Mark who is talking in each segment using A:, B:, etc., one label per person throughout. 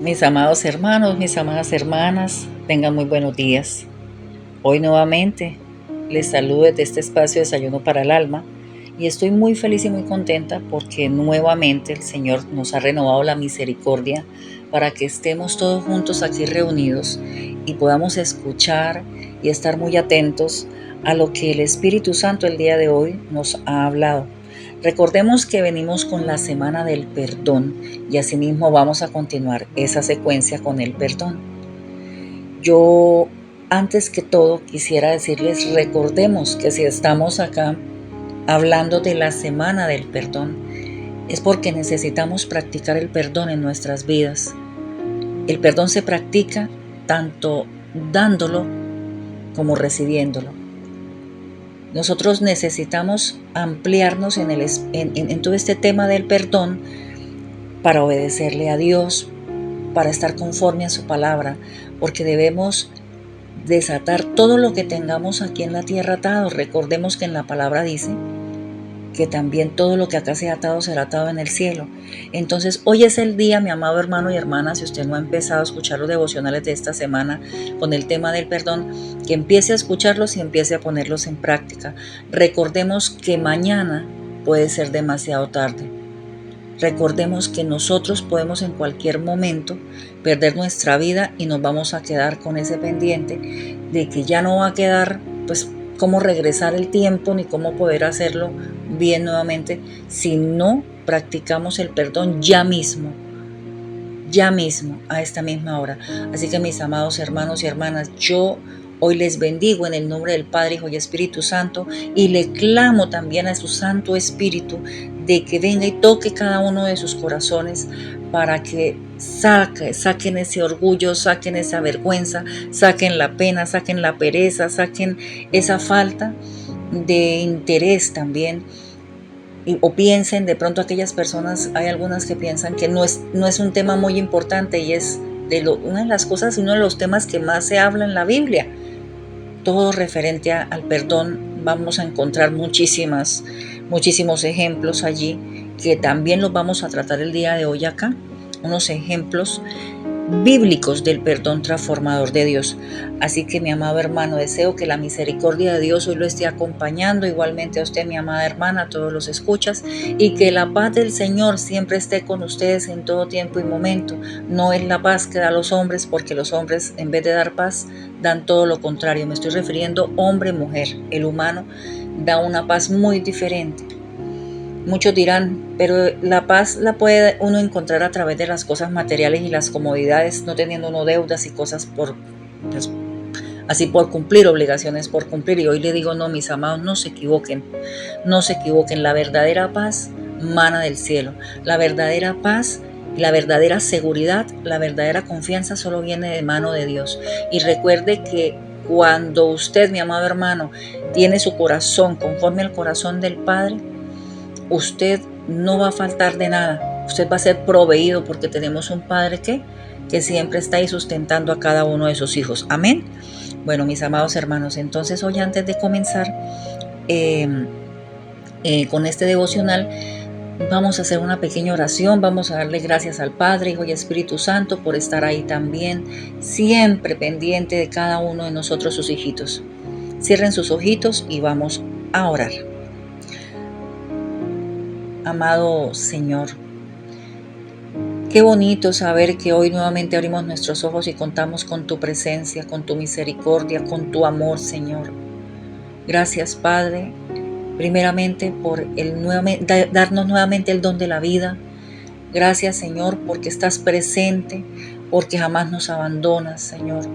A: Mis amados hermanos, mis amadas hermanas, tengan muy buenos días. Hoy nuevamente les saludo desde este espacio de Desayuno para el Alma y estoy muy feliz y muy contenta porque nuevamente el Señor nos ha renovado la misericordia para que estemos todos juntos aquí reunidos y podamos escuchar y estar muy atentos a lo que el Espíritu Santo el día de hoy nos ha hablado. Recordemos que venimos con la semana del perdón y asimismo vamos a continuar esa secuencia con el perdón. Yo, antes que todo, quisiera decirles, recordemos que si estamos acá hablando de la semana del perdón, es porque necesitamos practicar el perdón en nuestras vidas. El perdón se practica tanto dándolo como recibiéndolo. Nosotros necesitamos ampliarnos en todo este tema del perdón para obedecerle a Dios, para estar conforme a su palabra, porque debemos desatar todo lo que tengamos aquí en la tierra atado. Recordemos que en la palabra dice que también todo lo que acá sea atado será atado en el cielo. Entonces hoy es el día, mi amado hermano y hermana, si usted no ha empezado a escuchar los devocionales de esta semana con el tema del perdón, que empiece a escucharlos y empiece a ponerlos en práctica. Recordemos que mañana puede ser demasiado tarde. Recordemos que nosotros podemos en cualquier momento perder nuestra vida y nos vamos a quedar con ese pendiente de que ya no va a quedar pues cómo regresar el tiempo ni cómo poder hacerlo bien nuevamente si no practicamos el perdón ya mismo a esta misma hora. Así que mis amados hermanos y hermanas, yo hoy les bendigo en el nombre del Padre, Hijo y Espíritu Santo y le clamo también a su Santo Espíritu de que venga y toque cada uno de sus corazones para que saquen ese orgullo, saquen esa vergüenza, saquen la pena, saquen la pereza, saquen esa falta de interés también. O piensen, de pronto aquellas personas, hay algunas que piensan que no es un tema muy importante y es una de las cosas, uno de los temas que más se habla en la Biblia. Todo referente al perdón, vamos a encontrar muchísimos ejemplos allí que también los vamos a tratar el día de hoy acá, unos ejemplos bíblicos del perdón transformador de Dios. Así que mi amado hermano, deseo que la misericordia de Dios hoy lo esté acompañando, igualmente a usted, mi amada hermana, a todos los escuchas, y que la paz del Señor siempre esté con ustedes en todo tiempo y momento. No es la paz que da los hombres, porque los hombres en vez de dar paz dan todo lo contrario. Me estoy refiriendo hombre-mujer. El humano da una paz muy diferente. Muchos dirán, pero la paz la puede uno encontrar a través de las cosas materiales y las comodidades, no teniendo uno deudas y cosas pues, así por cumplir, obligaciones por cumplir. Y hoy le digo, no, mis amados, no se equivoquen. La verdadera paz mana del cielo. La verdadera paz, la verdadera seguridad, la verdadera confianza solo viene de mano de Dios. Y recuerde que cuando usted, mi amado hermano, tiene su corazón conforme al corazón del Padre, usted no va a faltar de nada. Usted va a ser proveído porque tenemos un Padre que siempre está ahí sustentando a cada uno de sus hijos. Amén. Bueno, mis amados hermanos, entonces hoy antes de comenzar con este devocional, vamos a hacer una pequeña oración. Vamos a darle gracias al Padre, Hijo y Espíritu Santo por estar ahí también, siempre pendiente de cada uno de nosotros, sus hijitos. Cierren sus ojitos y vamos a orar. Amado Señor, qué bonito saber que hoy nuevamente abrimos nuestros ojos y contamos con tu presencia, con tu misericordia, con tu amor, Señor. Gracias, Padre, primeramente por darnos nuevamente el don de la vida. Gracias, Señor, porque estás presente, porque jamás nos abandonas, Señor.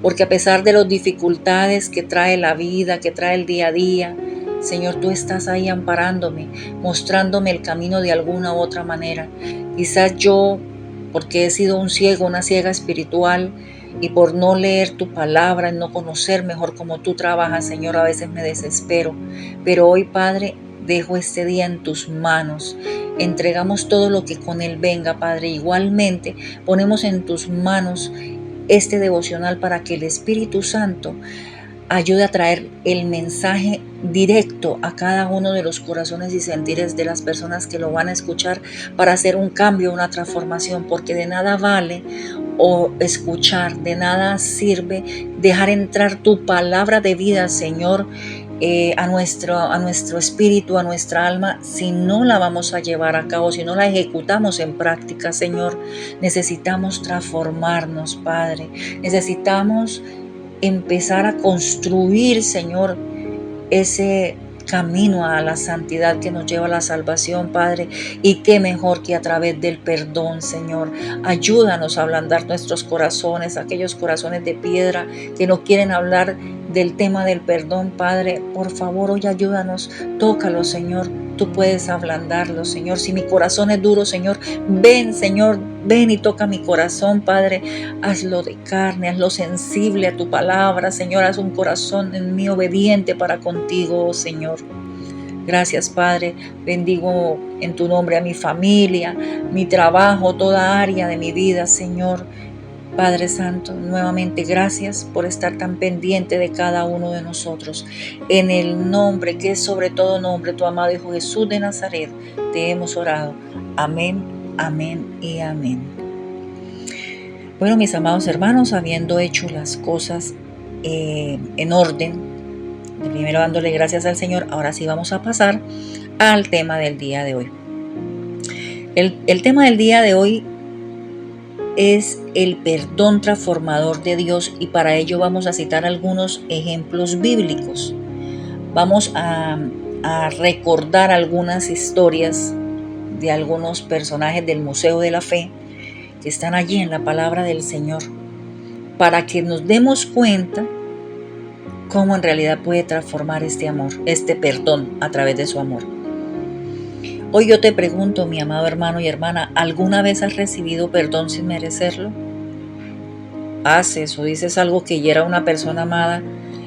A: Porque a pesar de las dificultades que trae la vida, que trae el día a día, Señor, tú estás ahí amparándome, mostrándome el camino de alguna u otra manera. Quizás yo, porque he sido un ciego, una ciega espiritual, y por no leer tu palabra, no conocer mejor cómo tú trabajas, Señor, a veces me desespero. Pero hoy, Padre, dejo este día en tus manos. Entregamos todo lo que con él venga, Padre. Igualmente, ponemos en tus manos este devocional para que el Espíritu Santo ayuda a traer el mensaje directo a cada uno de los corazones y sentires de las personas que lo van a escuchar para hacer un cambio, una transformación, porque de nada vale o escuchar, de nada sirve dejar entrar tu palabra de vida, Señor, a nuestro espíritu, a nuestra alma, si no la vamos a llevar a cabo, si no la ejecutamos en práctica, Señor. Necesitamos transformarnos, Padre. Necesitamos empezar a construir, Señor, ese camino a la santidad que nos lleva a la salvación, Padre. Y qué mejor que a través del perdón, Señor. Ayúdanos a ablandar nuestros corazones, aquellos corazones de piedra que no quieren hablar del tema del perdón, Padre. Por favor, hoy ayúdanos, tócalo, Señor. Tú puedes ablandarlo, Señor. Si mi corazón es duro, Señor, ven, Señor, ven y toca mi corazón, Padre. Hazlo de carne, hazlo sensible a tu palabra, Señor. Haz un corazón en mí obediente para contigo, Señor. Gracias, Padre. Bendigo en tu nombre a mi familia, mi trabajo, toda área de mi vida, Señor. Padre Santo, nuevamente gracias por estar tan pendiente de cada uno de nosotros. En el nombre que es sobre todo nombre, tu amado Hijo Jesús de Nazaret, te hemos orado. Amén, amén y amén. Bueno, mis amados hermanos, habiendo hecho las cosas en orden, primero dándole gracias al Señor, ahora sí vamos a pasar al tema del día de hoy. El tema del día de hoy es el perdón transformador de Dios, y para ello vamos a citar algunos ejemplos bíblicos. Vamos a recordar algunas historias de algunos personajes del Museo de la Fe que están allí en la palabra del Señor, para que nos demos cuenta cómo en realidad puede transformar este amor, este perdón a través de su amor. Hoy yo te pregunto, mi amado hermano y hermana, ¿alguna vez has recibido perdón sin merecerlo? Haces o dices algo que hiera a una persona amada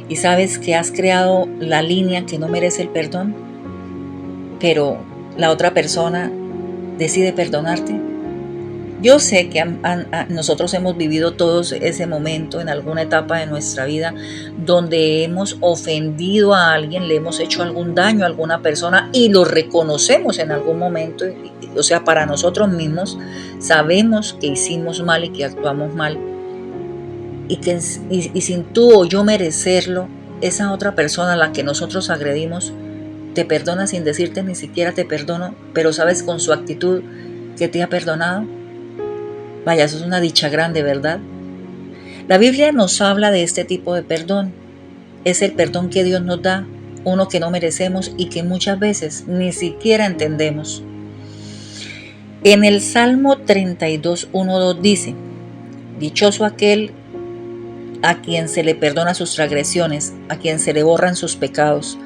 A: y sabes que has creado la línea que no merece el perdón, pero la otra persona decide perdonarte. Yo sé que nosotros hemos vivido todos ese momento en alguna etapa de nuestra vida donde hemos ofendido a alguien, le hemos hecho algún daño a alguna persona y lo reconocemos en algún momento. O sea, para nosotros mismos sabemos que hicimos mal y que actuamos mal. Y sin tú o yo merecerlo, esa otra persona a la que nosotros agredimos te perdona sin decirte ni siquiera te perdono, pero sabes con su actitud que te ha perdonado. Vaya, eso es una dicha grande, ¿verdad? La Biblia nos habla de este tipo de perdón. Es el perdón que Dios nos da, uno que no merecemos y que muchas veces ni siquiera entendemos. En el Salmo 32, 1, 2 dice: dichoso aquel a quien se le perdona sus transgresiones, a quien se le borran sus pecados.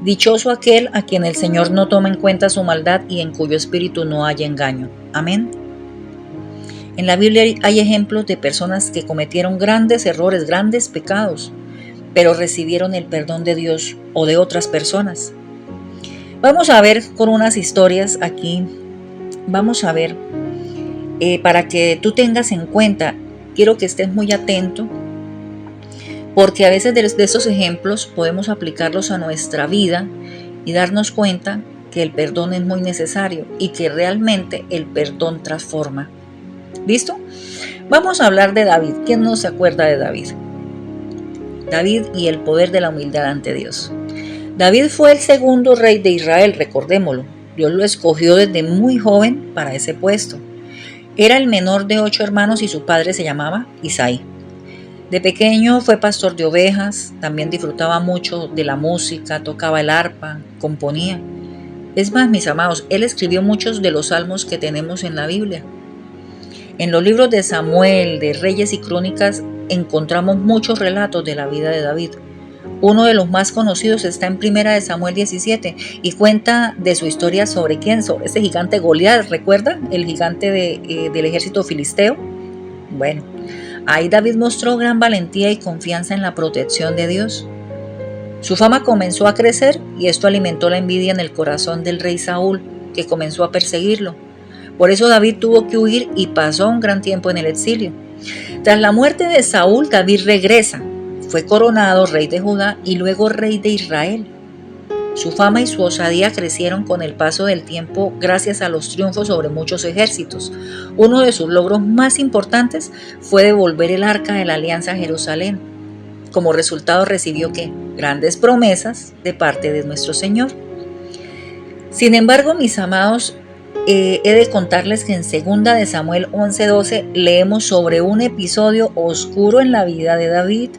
A: Dichoso aquel a quien el Señor no toma en cuenta su maldad y en cuyo espíritu no haya engaño. Amén. En la Biblia hay ejemplos de personas que cometieron grandes errores, grandes pecados, pero recibieron el perdón de Dios o de otras personas. Vamos a ver con unas historias aquí, vamos a ver, para que tú tengas en cuenta, quiero que estés muy atento, porque a veces de esos ejemplos podemos aplicarlos a nuestra vida y darnos cuenta que el perdón es muy necesario y que realmente el perdón transforma. ¿Listo? Vamos a hablar de David. ¿Quién no se acuerda de David? David y el poder de la humildad ante Dios. David fue el segundo rey de Israel, recordémoslo. Dios lo escogió desde muy joven para ese puesto. Era el menor de 8 hermanos y su padre se llamaba Isaí. De pequeño fue pastor de ovejas, también disfrutaba mucho de la música, tocaba el arpa, componía. Es más, mis amados, él escribió muchos de los salmos que tenemos en la Biblia. En los libros de Samuel, de Reyes y Crónicas encontramos muchos relatos de la vida de David. Uno de los más conocidos está en 1 de Samuel 17 y cuenta de su historia sobre quién, sobre ese gigante Goliat, ¿recuerda? El gigante del ejército filisteo. Bueno, ahí David mostró gran valentía y confianza en la protección de Dios. Su fama comenzó a crecer y esto alimentó la envidia en el corazón del rey Saúl, que comenzó a perseguirlo. Por eso David tuvo que huir y pasó un gran tiempo en el exilio. Tras la muerte de Saúl, David regresa, fue coronado rey de Judá y luego rey de Israel. Su fama y su osadía crecieron con el paso del tiempo gracias a los triunfos sobre muchos ejércitos. Uno de sus logros más importantes fue devolver el arca de la alianza a Jerusalén. Como resultado recibió ¿qué? Grandes promesas de parte de nuestro Señor. Sin embargo, mis amados, he de contarles que en 2 de Samuel 11:12 leemos sobre un episodio oscuro en la vida de David.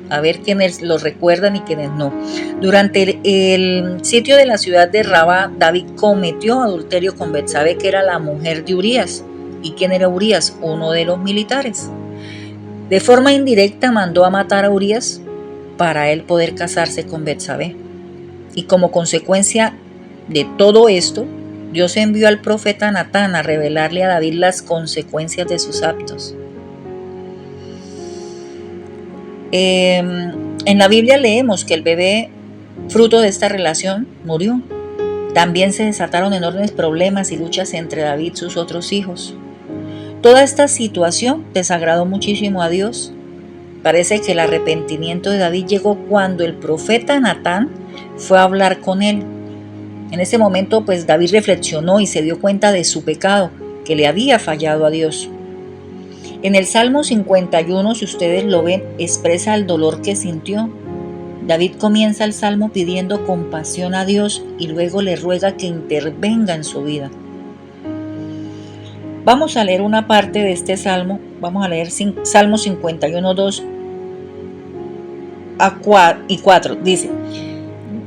A: A ver quiénes lo recuerdan y quiénes no. Durante el sitio de la ciudad de Rabá, David cometió adulterio con Betsabé, que era la mujer de Urías. ¿Y quién era Urías? Uno de los militares. De forma indirecta mandó a matar a Urías para él poder casarse con Betsabé. Y como consecuencia de todo esto, Dios envió al profeta Natán a revelarle a David las consecuencias de sus actos. En la Biblia leemos que el bebé, fruto de esta relación, murió. También se desataron enormes problemas y luchas entre David y sus otros hijos. Toda esta situación desagradó muchísimo a Dios. Parece que el arrepentimiento de David llegó cuando el profeta Natán fue a hablar con él. En ese momento, pues David reflexionó y se dio cuenta de su pecado, que le había fallado a Dios. En el Salmo 51, si ustedes lo ven, expresa el dolor que sintió. David comienza el Salmo pidiendo compasión a Dios y luego le ruega que intervenga en su vida. Vamos a leer una parte de este Salmo. Vamos a leer Salmo 51, 2 y 4. Dice: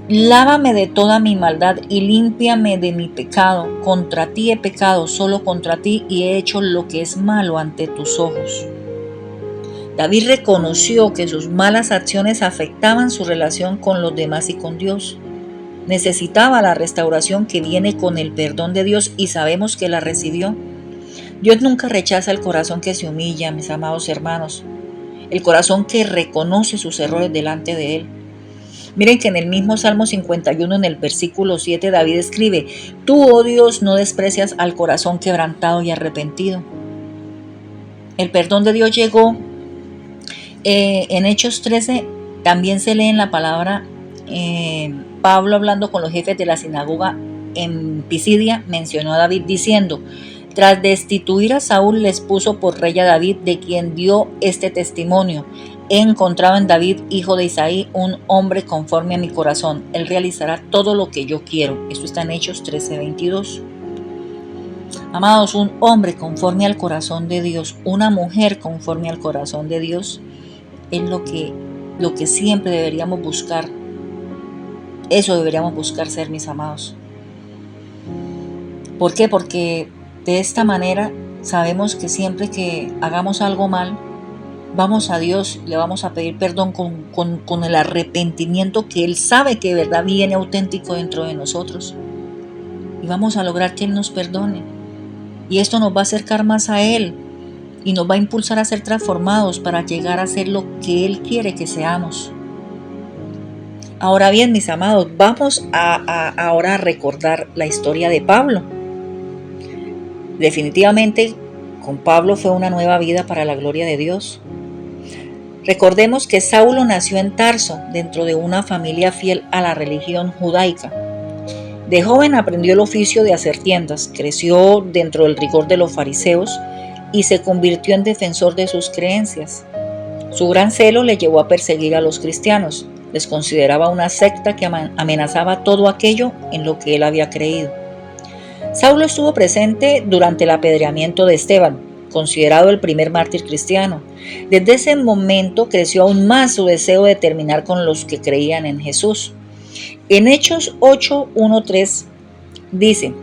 A: lávame de toda mi maldad y límpiame de mi pecado. Contra ti he pecado, solo contra ti, y he hecho lo que es malo ante tus ojos. David reconoció que sus malas acciones afectaban su relación con los demás y con Dios. Necesitaba la restauración que viene con el perdón de Dios y sabemos que la recibió. Dios nunca rechaza el corazón que se humilla, mis amados hermanos, el corazón que reconoce sus errores delante de Él. Miren que en el mismo Salmo 51, en el versículo 7, David escribe: tú, oh Dios, no desprecias al corazón quebrantado y arrepentido. El perdón de Dios llegó. En Hechos 13 también se lee en la palabra, Pablo hablando con los jefes de la sinagoga en Pisidia, mencionó a David diciendo: tras destituir a Saúl, les puso por rey a David, de quien dio este testimonio: he encontrado en David, hijo de Isaí, un hombre conforme a mi corazón. Él realizará todo lo que yo quiero. Esto está en Hechos 13:22. Amados, un hombre conforme al corazón de Dios, una mujer conforme al corazón de Dios, es lo que siempre deberíamos buscar. Eso deberíamos buscar ser, mis amados. ¿Por qué? Porque de esta manera sabemos que siempre que hagamos algo mal, vamos a Dios, le vamos a pedir perdón con el arrepentimiento que Él sabe que de verdad viene auténtico dentro de nosotros. Y vamos a lograr que Él nos perdone. Y esto nos va a acercar más a Él y nos va a impulsar a ser transformados para llegar a ser lo que Él quiere que seamos. Ahora bien, mis amados, vamos ahora a recordar la historia de Pablo. Definitivamente, con Pablo fue una nueva vida para la gloria de Dios. Recordemos que Saulo nació en Tarso, dentro de una familia fiel a la religión judaica. De joven aprendió el oficio de hacer tiendas, creció dentro del rigor de los fariseos y se convirtió en defensor de sus creencias. Su gran celo le llevó a perseguir a los cristianos. Les consideraba una secta que amenazaba todo aquello en lo que él había creído. Saulo estuvo presente durante el apedreamiento de Esteban, considerado el primer mártir cristiano. Desde ese momento creció aún más su deseo de terminar con los que creían en Jesús. En Hechos 8:1-3 dice: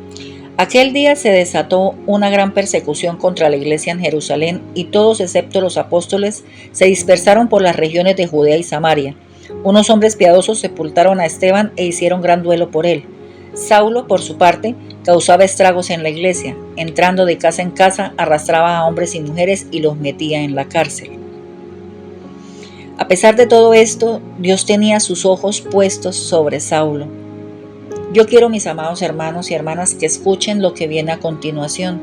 A: aquel día se desató una gran persecución contra la iglesia en Jerusalén, y todos excepto los apóstoles se dispersaron por las regiones de Judea y Samaria. Unos hombres piadosos sepultaron a Esteban e hicieron gran duelo por él. Saulo, por su parte, causaba estragos en la iglesia. Entrando de casa en casa, arrastraba a hombres y mujeres y los metía en la cárcel. A pesar de todo esto, Dios tenía sus ojos puestos sobre Saulo. Yo quiero, mis amados hermanos y hermanas, que escuchen lo que viene a continuación.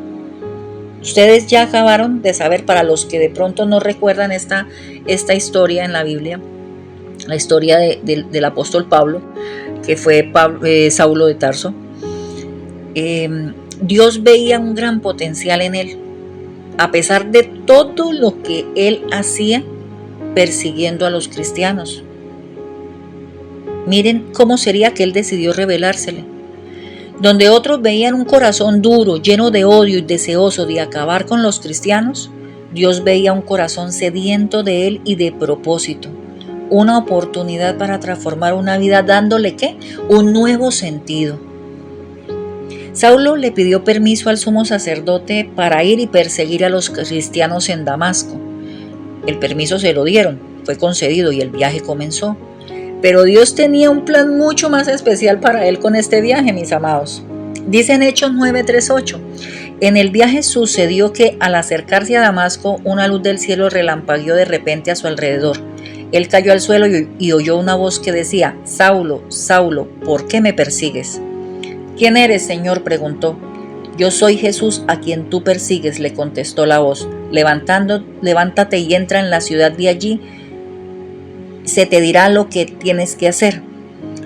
A: Ustedes ya acabaron de saber, para los que de pronto no recuerdan esta historia en la Biblia, la historia del apóstol Pablo, que fue Saulo de Tarso. Dios veía un gran potencial en él, a pesar de todo lo que él hacía persiguiendo a los cristianos. Miren cómo sería que él decidió revelársele. Donde otros veían un corazón duro, lleno de odio y deseoso de acabar con los cristianos, Dios veía un corazón sediento de él y de propósito. Una oportunidad para transformar una vida dándole, ¿qué? Un nuevo sentido. Saulo le pidió permiso al sumo sacerdote para ir y perseguir a los cristianos en Damasco. El permiso se lo dieron, fue concedido y el viaje comenzó. Pero Dios tenía un plan mucho más especial para él con este viaje, mis amados. Dice en Hechos 9:3-8, en el viaje sucedió que al acercarse a Damasco, una luz del cielo relampagueó de repente a su alrededor. Él cayó al suelo y oyó una voz que decía, Saulo, Saulo, ¿por qué me persigues? ¿Quién eres, Señor?, preguntó. Yo soy Jesús a quien tú persigues, le contestó la voz. Levántate y entra en la ciudad de allí, se te dirá lo que tienes que hacer.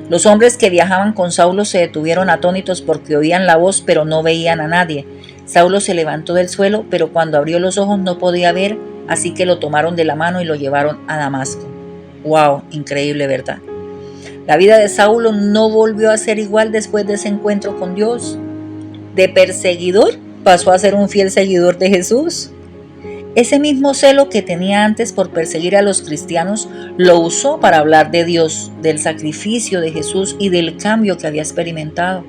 A: Los hombres que viajaban con Saulo se detuvieron atónitos porque oían la voz pero no veían a nadie. Saulo se levantó del suelo, pero cuando abrió los ojos no podía ver, así que lo tomaron de la mano y lo llevaron a Damasco. ¡Wow! Increíble, ¿verdad? La vida de Saulo no volvió a ser igual después de ese encuentro con Dios. De perseguidor pasó a ser un fiel seguidor de Jesús. Ese mismo celo que tenía antes por perseguir a los cristianos lo usó para hablar de Dios, del sacrificio de Jesús y del cambio que había experimentado.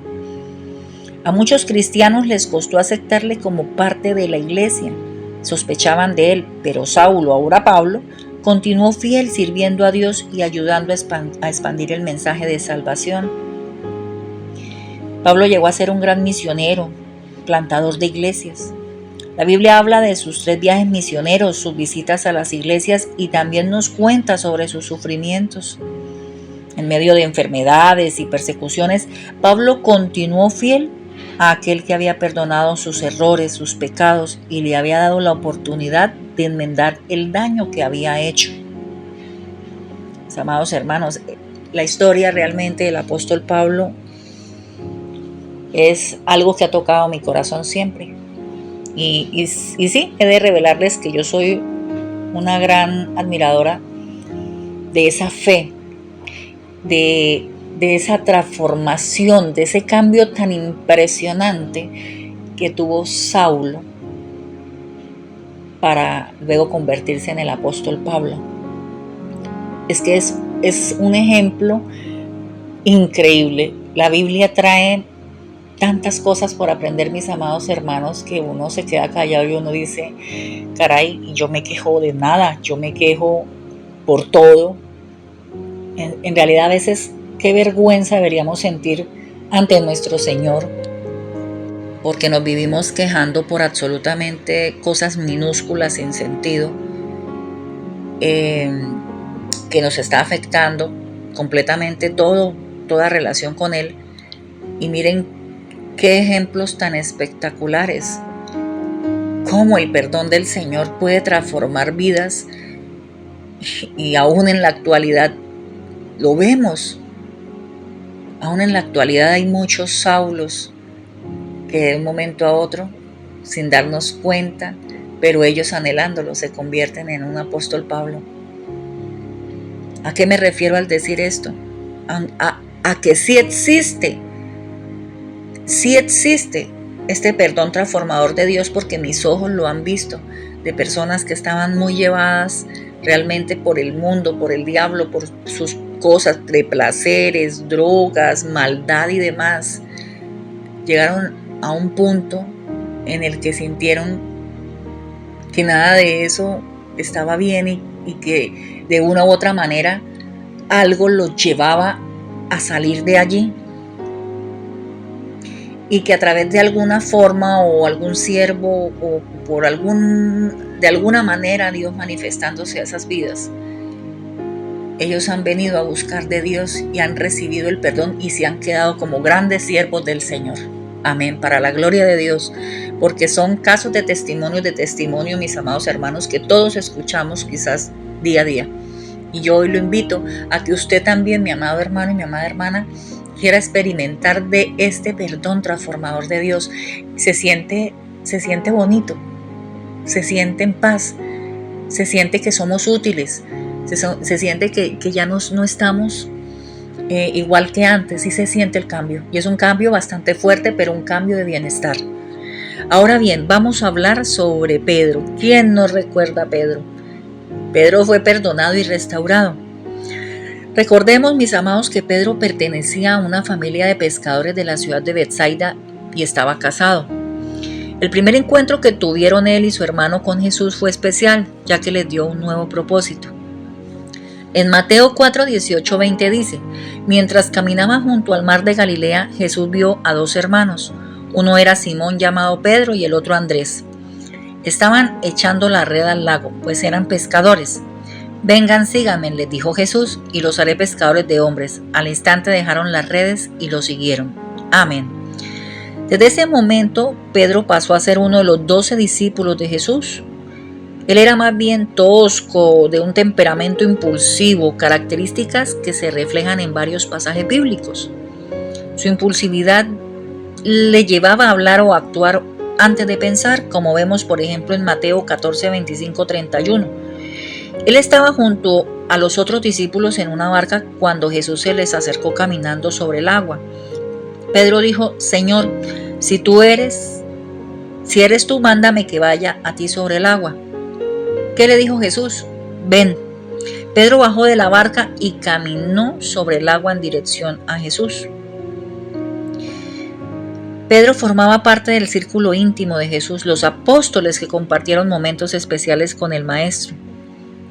A: A muchos cristianos les costó aceptarle como parte de la iglesia. Sospechaban de él, pero Saulo, ahora Pablo, continuó fiel sirviendo a Dios y ayudando a expandir el mensaje de salvación. Pablo llegó a ser un gran misionero, plantador de iglesias. La Biblia habla de sus 3 viajes misioneros, sus visitas a las iglesias y también nos cuenta sobre sus sufrimientos. En medio de enfermedades y persecuciones, Pablo continuó fiel a aquel que había perdonado sus errores, sus pecados y le había dado la oportunidad de enmendar el daño que había hecho. Mis amados hermanos, la historia realmente del apóstol Pablo es algo que ha tocado mi corazón siempre. Y sí, he de revelarles que yo soy una gran admiradora de esa fe, de esa transformación, de ese cambio tan impresionante que tuvo Saulo para luego convertirse en el apóstol Pablo. Es que es un ejemplo increíble. La Biblia trae tantas cosas por aprender, mis amados hermanos, que uno se queda callado y uno dice, caray, yo me quejo de nada, yo me quejo por todo. En realidad a veces qué vergüenza deberíamos sentir ante nuestro Señor, porque nos vivimos quejando por absolutamente cosas minúsculas sin sentido, que nos está afectando completamente toda relación con Él. Y miren qué ejemplos tan espectaculares, cómo el perdón del Señor puede transformar vidas y aún en la actualidad lo vemos. Aún en la actualidad hay muchos Saulos que de un momento a otro, sin darnos cuenta, pero ellos anhelándolo, se convierten en un apóstol Pablo. ¿A qué me refiero al decir esto? A que sí existe este perdón transformador de Dios, porque mis ojos lo han visto, de personas que estaban muy llevadas realmente por el mundo, por el diablo, por sus cosas de placeres, drogas, maldad y demás. Llegaron a un punto en el que sintieron que nada de eso estaba bien y que de una u otra manera algo los llevaba a salir de allí. Y que a través de alguna forma o algún siervo o de alguna manera Dios manifestándose a esas vidas, ellos han venido a buscar de Dios y han recibido el perdón y se han quedado como grandes siervos del Señor. Amén, para la gloria de Dios, porque son casos de testimonio, mis amados hermanos, que todos escuchamos quizás día a día. Y yo hoy lo invito a que usted también, mi amado hermano y mi amada hermana, quiera experimentar de este perdón transformador de Dios. Se siente bonito, se siente en paz, se siente que somos útiles, se siente que ya no estamos igual que antes, y se siente el cambio. Y es un cambio bastante fuerte, pero un cambio de bienestar. Ahora bien, vamos a hablar sobre Pedro. ¿Quién nos recuerda a Pedro? Pedro fue perdonado y restaurado. Recordemos, mis amados, que Pedro pertenecía a una familia de pescadores de la ciudad de Betsaida y estaba casado. El primer encuentro que tuvieron él y su hermano con Jesús fue especial, ya que les dio un nuevo propósito. En Mateo 4, 18, 20 dice: mientras caminaba junto al mar de Galilea, Jesús vio a dos hermanos. Uno era Simón, llamado Pedro, y el otro Andrés. Estaban echando la red al lago, pues eran pescadores. Vengan, síganme, les dijo Jesús, y los haré pescadores de hombres. Al instante dejaron las redes y lo siguieron. Amén. Desde ese momento, Pedro pasó a ser uno de los 12 discípulos de Jesús. Él era más bien tosco, de un temperamento impulsivo, características que se reflejan en varios pasajes bíblicos. Su impulsividad le llevaba a hablar o a actuar antes de pensar, como vemos por ejemplo en Mateo 14, 25, 31. Él estaba junto a los otros discípulos en una barca cuando Jesús se les acercó caminando sobre el agua. Pedro dijo: Señor, si eres tú, mándame que vaya a ti sobre el agua. ¿Qué le dijo Jesús? Ven. Pedro bajó de la barca y caminó sobre el agua en dirección a Jesús. Pedro formaba parte del círculo íntimo de Jesús, los apóstoles que compartieron momentos especiales con el Maestro.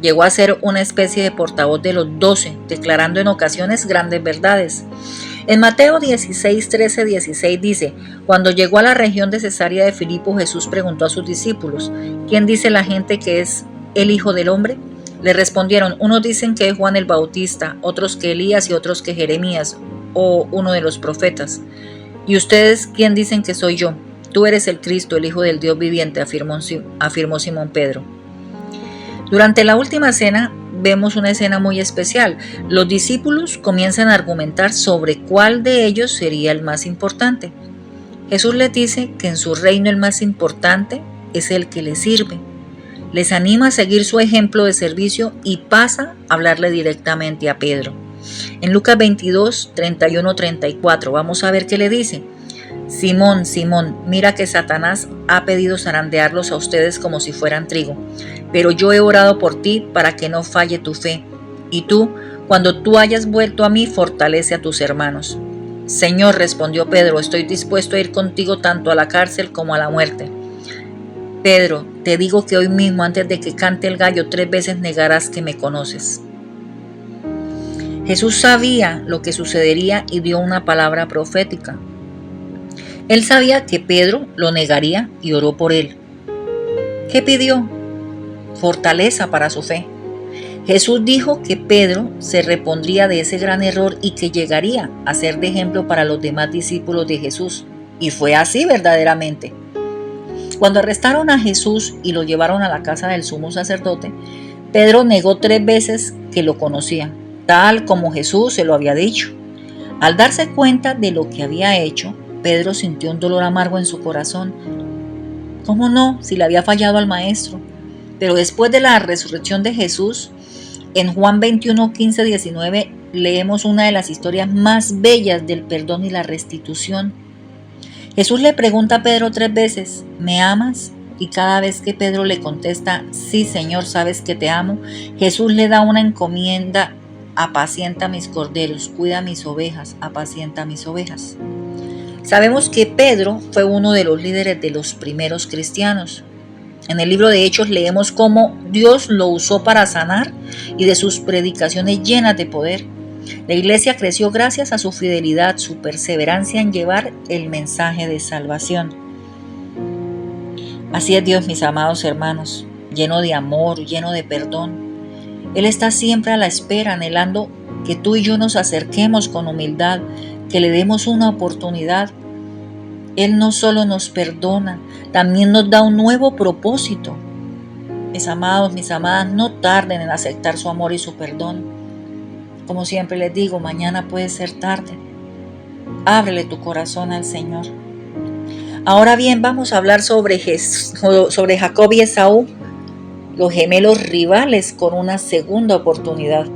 A: Llegó a ser una especie de portavoz de los 12, declarando en ocasiones grandes verdades. En Mateo 16, 13, 16 dice: cuando llegó a la región de Cesarea de Filipo, Jesús preguntó a sus discípulos: ¿quién dice la gente que es el Hijo del Hombre? Le respondieron: unos dicen que es Juan el Bautista, otros que Elías y otros que Jeremías o uno de los profetas. ¿Y ustedes quién dicen que soy yo? Tú eres el Cristo, el Hijo del Dios viviente, afirmó Simón Pedro. Durante la última cena vemos una escena muy especial. Los discípulos comienzan a argumentar sobre cuál de ellos sería el más importante. Jesús les dice que en su reino el más importante es el que les sirve. Les anima a seguir su ejemplo de servicio y pasa a hablarle directamente a Pedro. En Lucas 22, 31, 34, vamos a ver qué le dice. Simón, Simón, mira que Satanás ha pedido zarandearlos a ustedes como si fueran trigo, pero yo he orado por ti para que no falle tu fe. Y tú, cuando tú hayas vuelto a mí, fortalece a tus hermanos. Señor, respondió Pedro, estoy dispuesto a ir contigo tanto a la cárcel como a la muerte. Pedro, te digo que hoy mismo, antes de que cante el gallo, 3 veces negarás que me conoces. Jesús sabía lo que sucedería y dio una palabra profética. Él sabía que Pedro lo negaría y oró por él. ¿Qué pidió? Fortaleza para su fe. Jesús dijo que Pedro se repondría de ese gran error y que llegaría a ser de ejemplo para los demás discípulos de Jesús. Y fue así verdaderamente. Cuando arrestaron a Jesús y lo llevaron a la casa del sumo sacerdote, Pedro negó 3 veces que lo conocía, tal como Jesús se lo había dicho. Al darse cuenta de lo que había hecho, Pedro sintió un dolor amargo en su corazón. ¿Cómo no, si le había fallado al Maestro? Pero después de la resurrección de Jesús, en Juan 21, 15, 19, leemos una de las historias más bellas del perdón y la restitución. Jesús le pregunta a Pedro 3 veces, ¿me amas? Y cada vez que Pedro le contesta, sí, Señor, sabes que te amo, Jesús le da una encomienda: apacienta mis corderos, cuida mis ovejas, apacienta mis ovejas. Sabemos que Pedro fue uno de los líderes de los primeros cristianos. En el libro de Hechos leemos cómo Dios lo usó para sanar y de sus predicaciones llenas de poder. La iglesia creció gracias a su fidelidad, su perseverancia en llevar el mensaje de salvación. Así es Dios, mis amados hermanos, lleno de amor, lleno de perdón. Él está siempre a la espera, anhelando que tú y yo nos acerquemos con humildad, que le demos una oportunidad. Él no solo nos perdona, también nos da un nuevo propósito. Mis amados, mis amadas, no tarden en aceptar su amor y su perdón. Como siempre les digo, mañana puede ser tarde. Ábrele tu corazón al Señor. Ahora bien, vamos a hablar sobre Jacob y Esaú, los gemelos rivales con una segunda oportunidad.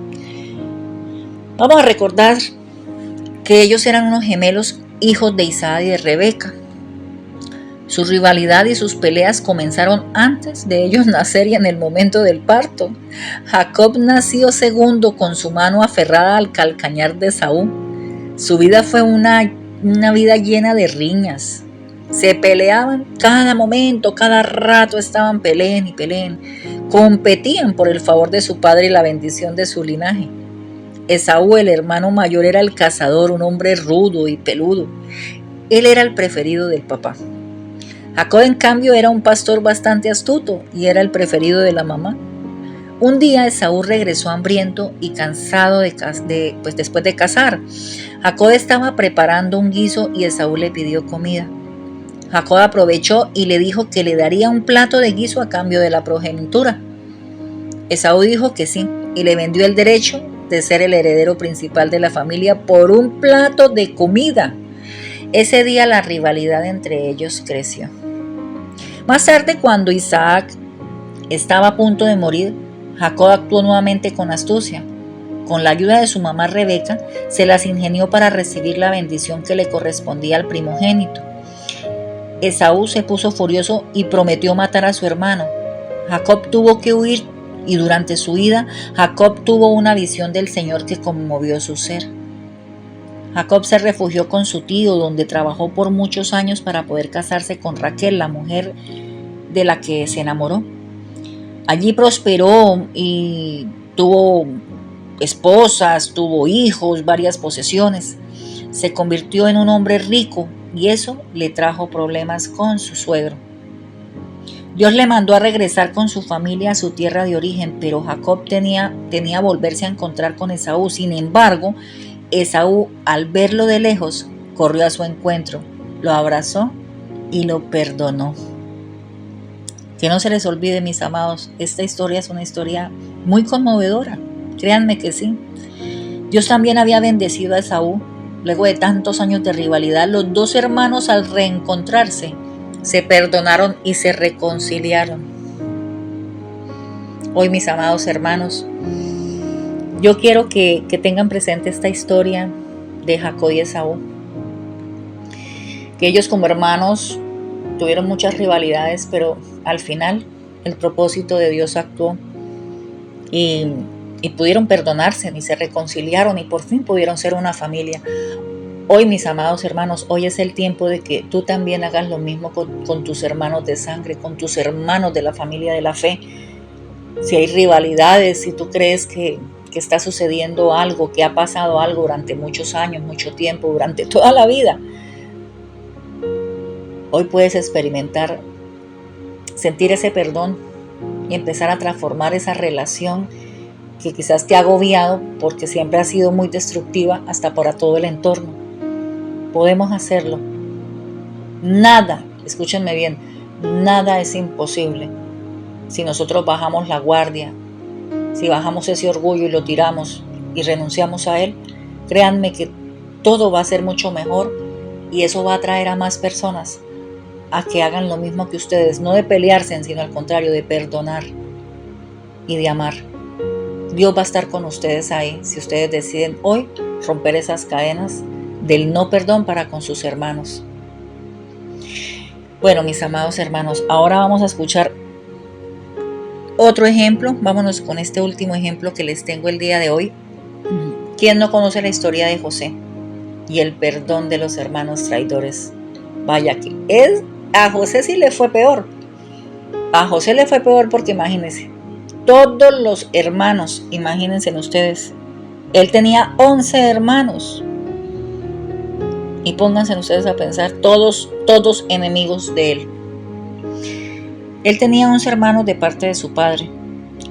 A: Vamos a recordar que ellos eran unos gemelos hijos de Isaac y de Rebeca. Su rivalidad y sus peleas comenzaron antes de ellos nacer y en el momento del parto. Jacob nació segundo con su mano aferrada al calcañar de Esaú. Su vida fue una vida llena de riñas. Se peleaban cada momento, cada rato estaban peleen y peleen. Competían por el favor de su padre y la bendición de su linaje. Esaú, el hermano mayor, era el cazador, un hombre rudo y peludo. Él era el preferido del papá. Jacob, en cambio, era un pastor bastante astuto y era el preferido de la mamá. Un día Esaú regresó hambriento y cansado después de cazar. Jacob estaba preparando un guiso y Esaú le pidió comida. Jacob aprovechó y le dijo que le daría un plato de guiso a cambio de la progenitura. Esaú dijo que sí y le vendió el derecho de ser el heredero principal de la familia por un plato de comida. Ese día la rivalidad entre ellos creció. Más tarde, cuando Isaac estaba a punto de morir, Jacob actuó nuevamente con astucia. Con la ayuda de su mamá Rebeca, se las ingenió para recibir la bendición que le correspondía al primogénito. Esaú se puso furioso y prometió matar a su hermano. Jacob tuvo que huir y durante su huida, Jacob tuvo una visión del Señor que conmovió su ser. Jacob se refugió con su tío, donde trabajó por muchos años para poder casarse con Raquel, la mujer de la que se enamoró. Allí prosperó y tuvo esposas, tuvo hijos, varias posesiones. Se convirtió en un hombre rico y eso le trajo problemas con su suegro. Dios le mandó a regresar con su familia a su tierra de origen, pero Jacob tenía volverse a encontrar con Esaú. Sin embargo, Esaú, al verlo de lejos, corrió a su encuentro, lo abrazó y lo perdonó. Que no se les olvide, mis amados, esta historia es una historia muy conmovedora. Créanme que sí. Dios también había bendecido a Esaú. Luego de tantos años de rivalidad, los dos hermanos, al reencontrarse, se perdonaron y se reconciliaron. Hoy, mis amados hermanos, yo quiero que tengan presente esta historia de Jacob y Esaú. Que ellos como hermanos tuvieron muchas rivalidades, pero al final el propósito de Dios actuó y pudieron perdonarse y se reconciliaron y por fin pudieron ser una familia. Hoy, mis amados hermanos, hoy es el tiempo de que tú también hagas lo mismo con tus hermanos de sangre, con tus hermanos de la familia de la fe. Si hay rivalidades, si tú crees que está sucediendo algo, que ha pasado algo durante muchos años, mucho tiempo, durante toda la vida, hoy puedes experimentar, sentir ese perdón y empezar a transformar esa relación que quizás te ha agobiado porque siempre ha sido muy destructiva hasta para todo el entorno. Podemos hacerlo. Nada, escúchenme bien, nada es imposible. Si nosotros bajamos la guardia, si bajamos ese orgullo y lo tiramos y renunciamos a él, créanme que todo va a ser mucho mejor y eso va a atraer a más personas a que hagan lo mismo que ustedes, no de pelearse, sino al contrario, de perdonar y de amar. Dios va a estar con ustedes ahí si ustedes deciden hoy romper esas cadenas del no perdón para con sus hermanos. Bueno, mis amados hermanos, ahora vamos a escuchar otro ejemplo. Vámonos con este último ejemplo que les tengo el día de hoy. ¿Quién no conoce la historia de José y el perdón de los hermanos traidores? Vaya que a José sí le fue peor. A José le fue peor porque imagínense, todos los hermanos, imagínense ustedes, él tenía 11 hermanos. Y pónganse ustedes a pensar, todos enemigos de él. Él tenía 11 hermanos de parte de su padre.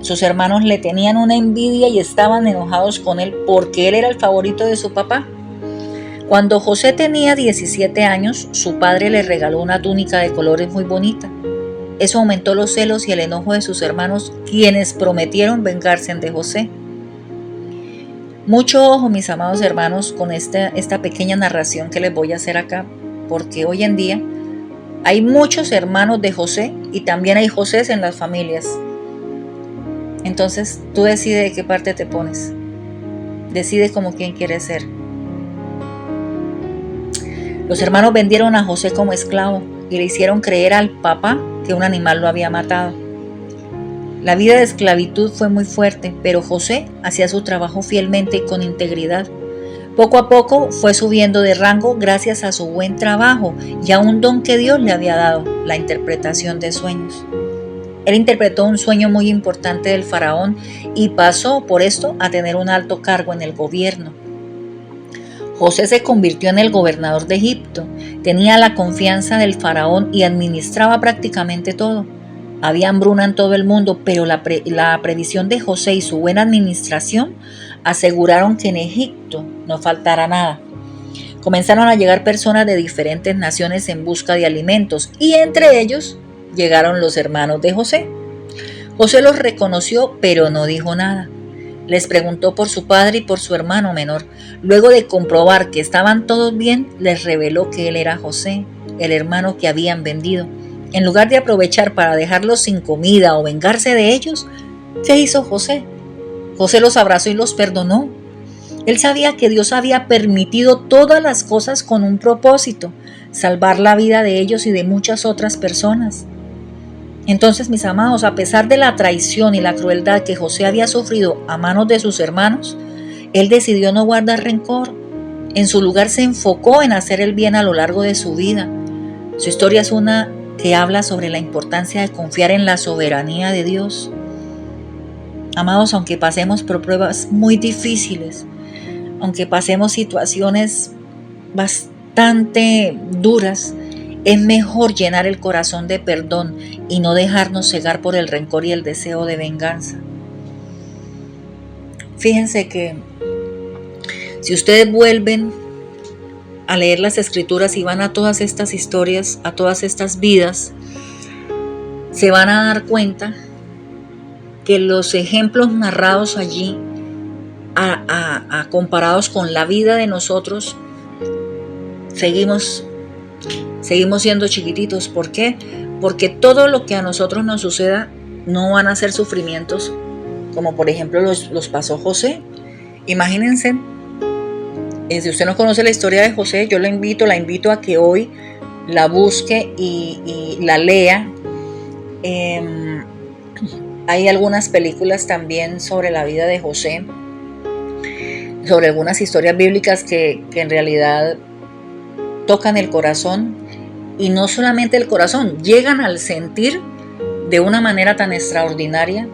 A: Sus hermanos le tenían una envidia y estaban enojados con él porque él era el favorito de su papá. Cuando José tenía 17 años, su padre le regaló una túnica de colores muy bonita. eso aumentó los celos y el enojo de sus hermanos, quienes prometieron vengarse de José. Mucho ojo, mis amados hermanos, con esta pequeña narración que les voy a hacer acá, porque hoy en día hay muchos hermanos de José y también hay Josés en las familias. Entonces tú decides de qué parte te pones. Decide como quien quieres ser. Los hermanos vendieron a José como esclavo y le hicieron creer al papá que un animal lo había matado. La vida de esclavitud fue muy fuerte, pero José hacía su trabajo fielmente y con integridad. Poco a poco fue subiendo de rango gracias a su buen trabajo y a un don que Dios le había dado, la interpretación de sueños. Él interpretó un sueño muy importante del faraón y pasó por esto a tener un alto cargo en el gobierno. José se convirtió en el gobernador de Egipto, tenía la confianza del faraón y administraba prácticamente todo. Había hambruna en todo el mundo, pero la previsión de José y su buena administración aseguraron que en Egipto no faltara nada. Comenzaron a llegar personas de diferentes naciones en busca de alimentos y entre ellos llegaron los hermanos de José. José los reconoció, pero no dijo nada. Les preguntó por su padre y por su hermano menor. Luego de comprobar que estaban todos bien, les reveló que él era José, el hermano que habían vendido. En lugar de aprovechar para dejarlos sin comida o vengarse de ellos, ¿qué hizo José? José los abrazó y los perdonó. Él sabía que Dios había permitido todas las cosas con un propósito, salvar la vida de ellos y de muchas otras personas. Entonces, mis amados, a pesar de la traición y la crueldad que José había sufrido a manos de sus hermanos, él decidió no guardar rencor. En su lugar se enfocó en hacer el bien a lo largo de su vida. Su historia es una que habla sobre la importancia de confiar en la soberanía de Dios. Amados, aunque pasemos por pruebas muy difíciles, aunque pasemos situaciones bastante duras, es mejor llenar el corazón de perdón y no dejarnos cegar por el rencor y el deseo de venganza. Fíjense que si ustedes vuelven a leer las escrituras y van a todas estas historias, a todas estas vidas, se van a dar cuenta que los ejemplos narrados allí, comparados con la vida de nosotros, seguimos siendo chiquititos. ¿Por qué? Porque todo lo que a nosotros nos suceda no van a ser sufrimientos como por ejemplo los pasó José. Imagínense, si usted no conoce la historia de José, yo la invito a que hoy la busque y la lea. Hay algunas películas también sobre la vida de José, sobre algunas historias bíblicas que en realidad tocan el corazón, y no solamente el corazón, llegan al sentir de una manera tan extraordinaria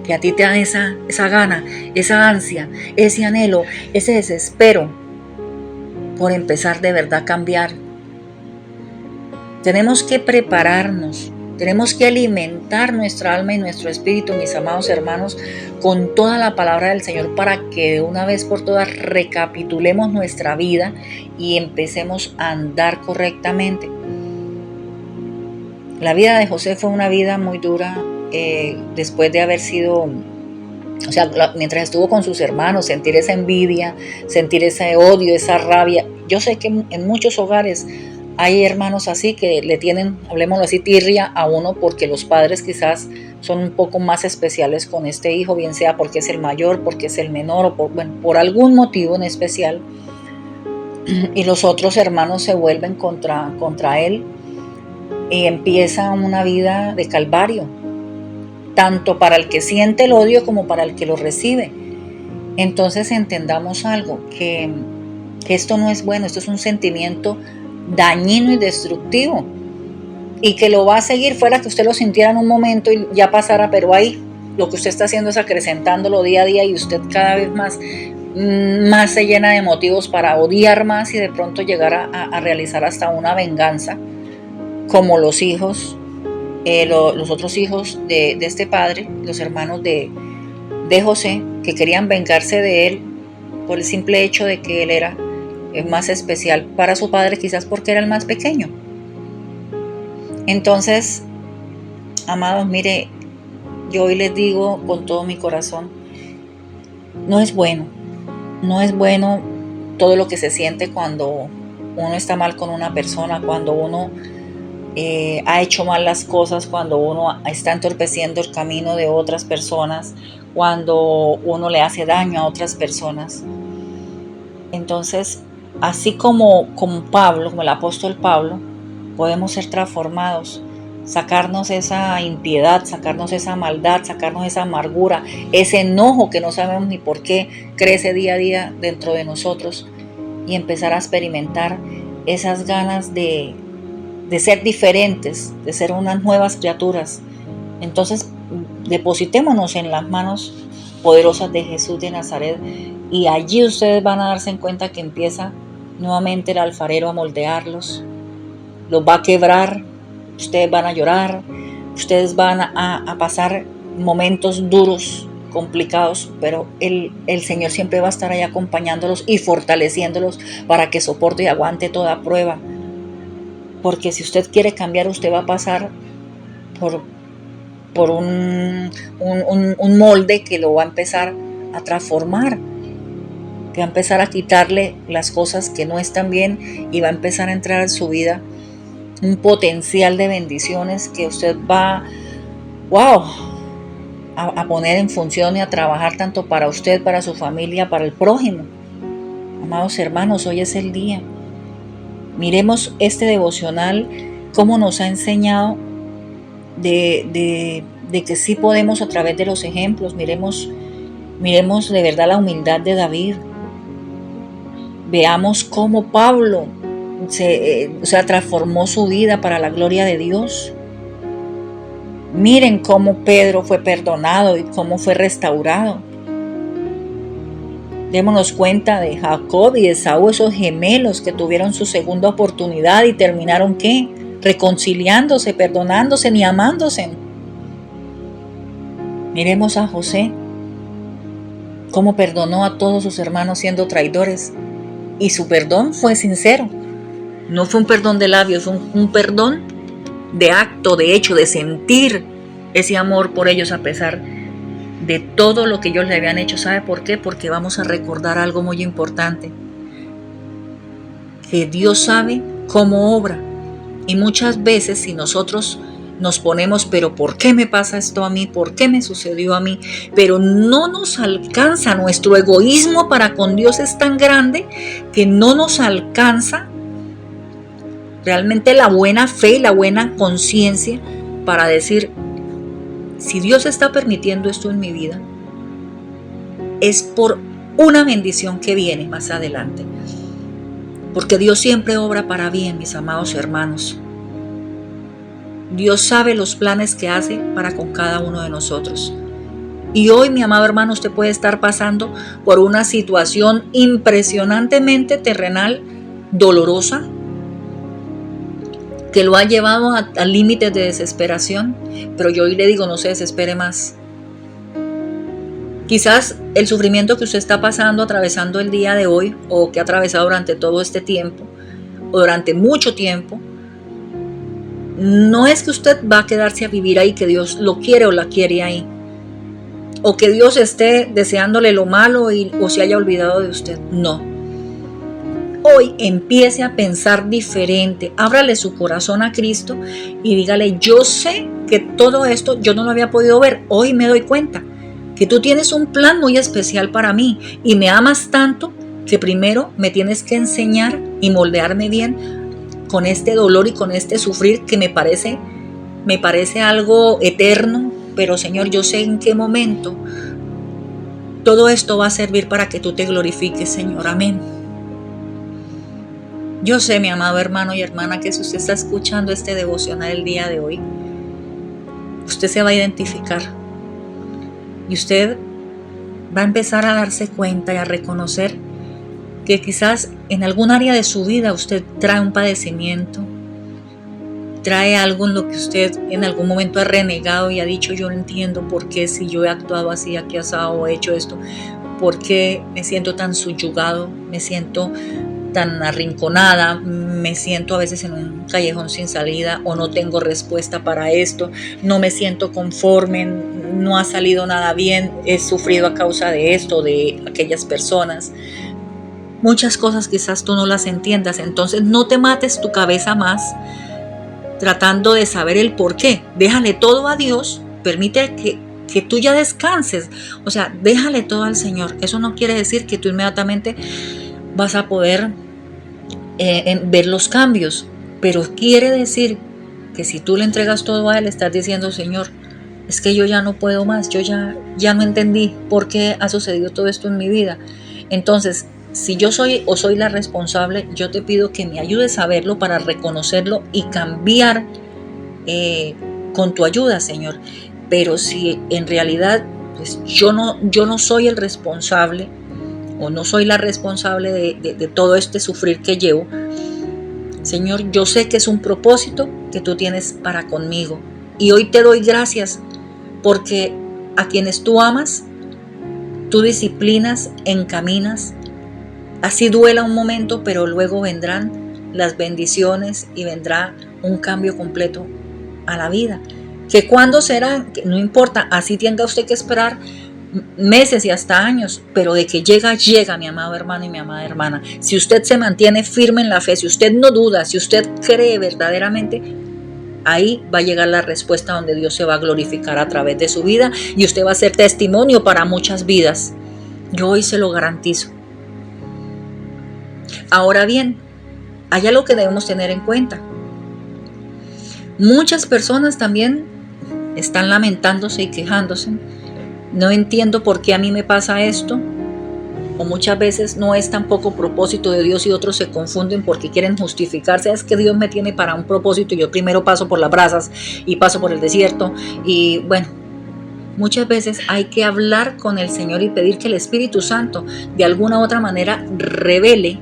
A: que a ti te dan esa gana, esa ansia, ese anhelo, ese desespero por empezar de verdad a cambiar. Tenemos que prepararnos, tenemos que alimentar nuestra alma y nuestro espíritu, mis amados hermanos, con toda la palabra del Señor para que de una vez por todas recapitulemos nuestra vida y empecemos a andar correctamente. La vida de José fue una vida muy dura. Después de haber sido, mientras estuvo con sus hermanos, sentir esa envidia, sentir ese odio, esa rabia. Yo sé que en muchos hogares hay hermanos así que le tienen, hablemoslo así, tirria a uno porque los padres quizás son un poco más especiales con este hijo, bien sea porque es el mayor, porque es el menor o por algún motivo en especial. Y los otros hermanos se vuelven contra él y empieza una vida de calvario, tanto para el que siente el odio como para el que lo recibe. Entonces entendamos algo, que esto no es bueno, esto es un sentimiento dañino y destructivo, y que lo va a seguir fuera que usted lo sintiera en un momento y ya pasara, pero ahí lo que usted está haciendo es acrecentándolo día a día, y usted cada vez más se llena de motivos para odiar más y de pronto llegar a realizar hasta una venganza, como los hijos, los otros hijos de este padre, los hermanos de José, que querían vengarse de él por el simple hecho de que él era más especial para su padre, quizás porque era el más pequeño. Entonces, Amados, mire, yo hoy les digo con todo mi corazón, no es bueno todo lo que se siente cuando uno está mal con una persona, cuando uno ha hecho mal las cosas, cuando uno está entorpeciendo el camino de otras personas, cuando uno le hace daño a otras personas. Entonces, así como Pablo, como el apóstol Pablo, podemos ser transformados, sacarnos esa impiedad, sacarnos esa maldad, sacarnos esa amargura, ese enojo que no sabemos ni por qué crece día a día dentro de nosotros, y empezar a experimentar esas ganas de ser diferentes, de ser unas nuevas criaturas. Entonces, depositémonos en las manos poderosas de Jesús de Nazaret, y allí ustedes van a darse cuenta que empieza nuevamente el alfarero a moldearlos, los va a quebrar, ustedes van a llorar, ustedes van a pasar momentos duros, complicados, pero el Señor siempre va a estar ahí acompañándolos y fortaleciéndolos para que soporte y aguante toda prueba. Porque si usted quiere cambiar, usted va a pasar por un molde que lo va a empezar a transformar, que va a empezar a quitarle las cosas que no están bien, y va a empezar a entrar en su vida un potencial de bendiciones que usted va a poner en función y a trabajar tanto para usted, para su familia, para el prójimo. Amados hermanos, hoy es el día. Miremos este devocional, cómo nos ha enseñado de que sí podemos a través de los ejemplos. Miremos de verdad la humildad de David. Veamos cómo Pablo transformó su vida para la gloria de Dios. Miren cómo Pedro fue perdonado y cómo fue restaurado. Démonos cuenta de Jacob y de Esaú, esos gemelos que tuvieron su segunda oportunidad y terminaron ¿qué? Reconciliándose, perdonándose y amándose. Miremos a José, cómo perdonó a todos sus hermanos siendo traidores, y su perdón fue sincero. No fue un perdón de labios, fue un perdón de acto, de hecho, de sentir ese amor por ellos a pesar de todo lo que ellos le habían hecho. ¿Sabe por qué? Porque vamos a recordar algo muy importante, que Dios sabe cómo obra, y muchas veces si nosotros nos ponemos, pero ¿por qué me pasa esto a mí? ¿Por qué me sucedió a mí? Pero no nos alcanza, nuestro egoísmo para con Dios es tan grande que no nos alcanza realmente la buena fe y la buena conciencia para decir, si Dios está permitiendo esto en mi vida, es por una bendición que viene más adelante. Porque Dios siempre obra para bien, mis amados hermanos. Dios sabe los planes que hace para con cada uno de nosotros. Y hoy, mi amado hermano, usted puede estar pasando por una situación impresionantemente terrenal, dolorosa, que lo ha llevado a límites de desesperación, pero yo hoy le digo, no se desespere más. Quizás el sufrimiento que usted está pasando, atravesando el día de hoy, o que ha atravesado durante todo este tiempo, o durante mucho tiempo, no es que usted va a quedarse a vivir ahí, que Dios lo quiere o la quiere ahí, o que Dios esté deseándole lo malo o se haya olvidado de usted. No. Hoy empiece a pensar diferente, ábrale su corazón a Cristo y dígale, yo sé que todo esto yo no lo había podido ver, hoy me doy cuenta que tú tienes un plan muy especial para mí y me amas tanto que primero me tienes que enseñar y moldearme bien con este dolor y con este sufrir que me parece algo eterno, pero Señor, yo sé en qué momento todo esto va a servir para que tú te glorifiques, Señor. Amén. Yo sé, mi amado hermano y hermana, que si usted está escuchando este devocional el día de hoy, usted se va a identificar y usted va a empezar a darse cuenta y a reconocer que quizás en algún área de su vida usted trae un padecimiento, trae algo en lo que usted en algún momento ha renegado y ha dicho, yo no entiendo por qué, si yo he actuado así, aquí asado o he hecho esto, por qué me siento tan subyugado, me siento tan arrinconada, me siento a veces en un callejón sin salida o no tengo respuesta para esto, no me siento conforme, no ha salido nada bien, he sufrido a causa de esto, de aquellas personas. Muchas cosas quizás tú no las entiendas, entonces no te mates tu cabeza más tratando de saber el por qué. Déjale todo a Dios, permite que tú ya descanses, o sea, déjale todo al Señor. Eso no quiere decir que tú inmediatamente vas a poder ver los cambios, pero quiere decir que si tú le entregas todo a Él, estás diciendo: Señor, es que yo ya no puedo más, yo ya no entendí por qué ha sucedido todo esto en mi vida. Entonces, si yo soy la responsable, yo te pido que me ayudes a verlo para reconocerlo y cambiar con tu ayuda, Señor. Pero si en realidad pues yo no soy el responsable o no soy la responsable de todo este sufrir que llevo, Señor, yo sé que es un propósito que tú tienes para conmigo. Y hoy te doy gracias porque a quienes tú amas, tú disciplinas, encaminas. Así duela un momento, pero luego vendrán las bendiciones y vendrá un cambio completo a la vida. Que cuándo será, que no importa, así tenga usted que esperar meses y hasta años, pero de que llega, mi amado hermano y mi amada hermana. Si usted se mantiene firme en la fe, si usted no duda, si usted cree verdaderamente, ahí va a llegar la respuesta donde Dios se va a glorificar a través de su vida y usted va a ser testimonio para muchas vidas. Yo hoy se lo garantizo. Ahora bien, hay algo que debemos tener en cuenta. Muchas personas también están lamentándose y quejándose. No entiendo por qué a mí me pasa esto. O muchas veces no es tampoco propósito de Dios y otros se confunden porque quieren justificarse. Es que Dios me tiene para un propósito y yo primero paso por las brasas y paso por el desierto. Y bueno, muchas veces hay que hablar con el Señor y pedir que el Espíritu Santo de alguna u otra manera revele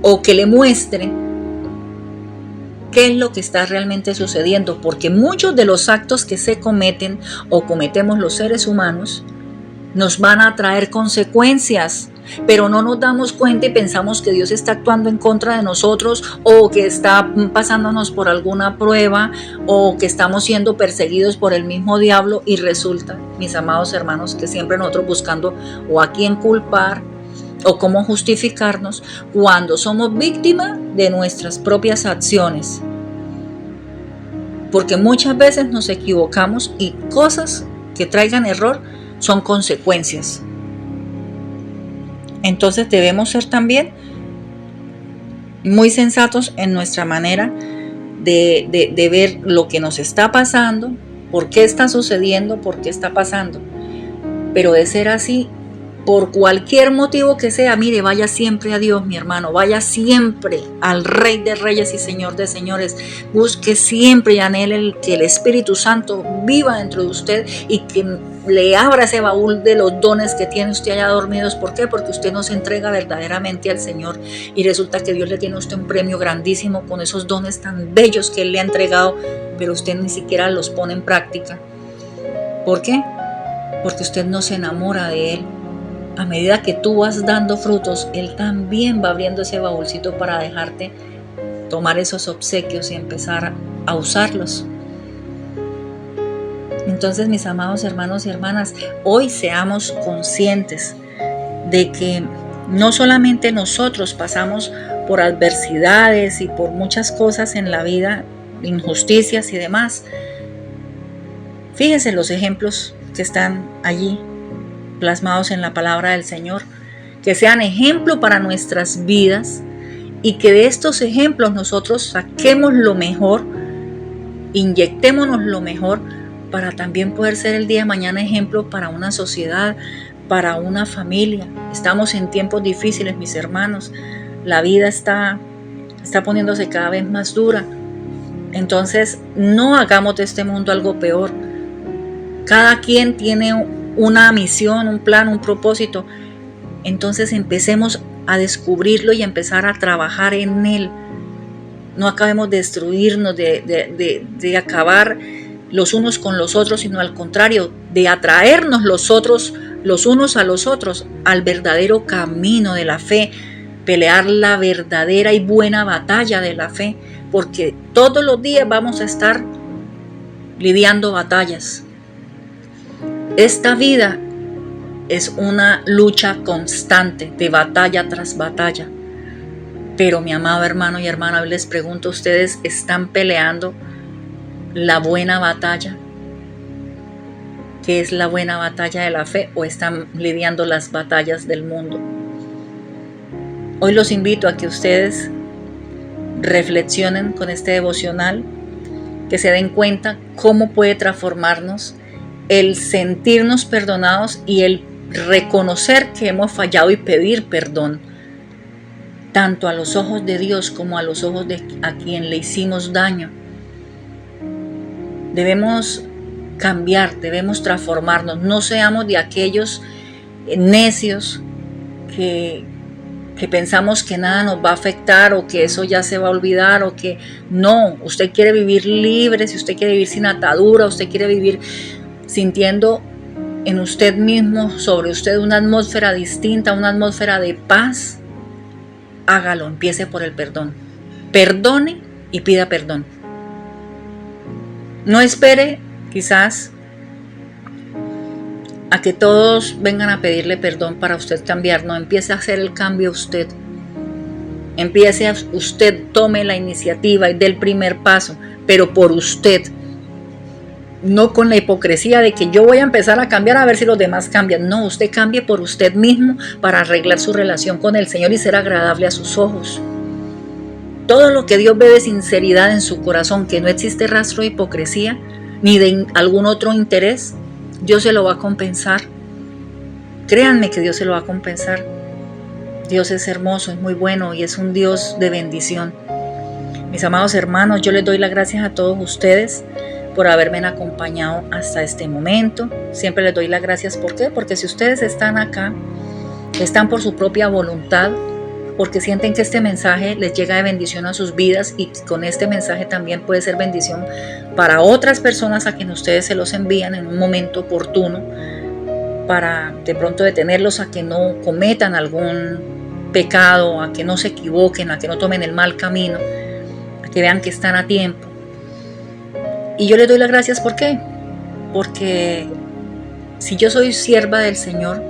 A: o que le muestre qué es lo que está realmente sucediendo, porque muchos de los actos que se cometen o cometemos los seres humanos nos van a traer consecuencias, pero no nos damos cuenta y pensamos que Dios está actuando en contra de nosotros o que está pasándonos por alguna prueba o que estamos siendo perseguidos por el mismo diablo, y resulta, mis amados hermanos, que siempre nosotros buscando o a quién culpar o cómo justificarnos cuando somos víctimas de nuestras propias acciones. Porque muchas veces nos equivocamos y cosas que traigan error son consecuencias. Entonces debemos ser también muy sensatos en nuestra manera de ver lo que nos está pasando, por qué está sucediendo, por qué está pasando. Pero de ser así, por cualquier motivo que sea, mire, vaya siempre a Dios, mi hermano, vaya siempre al Rey de Reyes y Señor de Señores. Busque siempre y anhele que el Espíritu Santo viva dentro de usted y que le abra ese baúl de los dones que tiene usted allá dormidos. ¿Por qué? Porque usted no se entrega verdaderamente al Señor y resulta que Dios le tiene a usted un premio grandísimo con esos dones tan bellos que Él le ha entregado, pero usted ni siquiera los pone en práctica. ¿Por qué? Porque usted no se enamora de Él. A medida que tú vas dando frutos, Él también va abriendo ese baúlcito para dejarte tomar esos obsequios y empezar a usarlos. Entonces, mis amados hermanos y hermanas, hoy seamos conscientes de que no solamente nosotros pasamos por adversidades y por muchas cosas en la vida, injusticias y demás. Fíjense los ejemplos que están allí plasmados en la palabra del Señor, que sean ejemplo para nuestras vidas y que de estos ejemplos nosotros saquemos lo mejor, inyectémonos lo mejor para también poder ser el día de mañana ejemplo para una sociedad, para una familia. Estamos en tiempos difíciles, mis hermanos. La vida está poniéndose cada vez más dura. Entonces, no hagamos de este mundo algo peor. Cada quien tiene una misión, un plan, un propósito. Entonces empecemos a descubrirlo y a empezar a trabajar en él. No acabemos de destruirnos, de acabar los unos con los otros, sino al contrario, de atraernos los unos a los otros al verdadero camino de la fe, pelear la verdadera y buena batalla de la fe, porque todos los días vamos a estar lidiando batallas. Esta vida es una lucha constante de batalla tras batalla. Pero mi amado hermano y hermana, hoy les pregunto, ¿ustedes están peleando la buena batalla? ¿Qué es la buena batalla de la fe? ¿O están lidiando las batallas del mundo? Hoy los invito a que ustedes reflexionen con este devocional, que se den cuenta cómo puede transformarnos el sentirnos perdonados y el reconocer que hemos fallado y pedir perdón, tanto a los ojos de Dios como a los ojos de a quien le hicimos daño. Debemos cambiar, debemos transformarnos. No seamos de aquellos necios que pensamos que nada nos va a afectar o que eso ya se va a olvidar o que no. Usted quiere vivir libre, si usted quiere vivir sin atadura, usted quiere vivir sintiendo en usted mismo, sobre usted, una atmósfera distinta, una atmósfera de paz, hágalo, empiece por el perdón. Perdone y pida perdón. No espere quizás a que todos vengan a pedirle perdón para usted cambiar. No, empiece a hacer el cambio usted. Empiece a usted, tome la iniciativa y dé el primer paso, pero por usted. No con la hipocresía de que yo voy a empezar a cambiar a ver si los demás cambian. No, usted cambie por usted mismo para arreglar su relación con el Señor y ser agradable a sus ojos. Todo lo que Dios ve de sinceridad en su corazón, que no existe rastro de hipocresía ni de algún otro interés, Dios se lo va a compensar. Créanme que Dios se lo va a compensar. Dios es hermoso, es muy bueno y es un Dios de bendición. Mis amados hermanos, yo les doy las gracias a todos ustedes por haberme acompañado hasta este momento. Siempre les doy las gracias. ¿Por qué? Porque si ustedes están acá, están por su propia voluntad, porque sienten que este mensaje les llega de bendición a sus vidas y con este mensaje también puede ser bendición para otras personas a quien ustedes se los envían en un momento oportuno para de pronto detenerlos a que no cometan algún pecado, a que no se equivoquen, a que no tomen el mal camino, a que vean que están a tiempo. Y yo les doy las gracias, ¿por qué? Porque si yo soy sierva del Señor,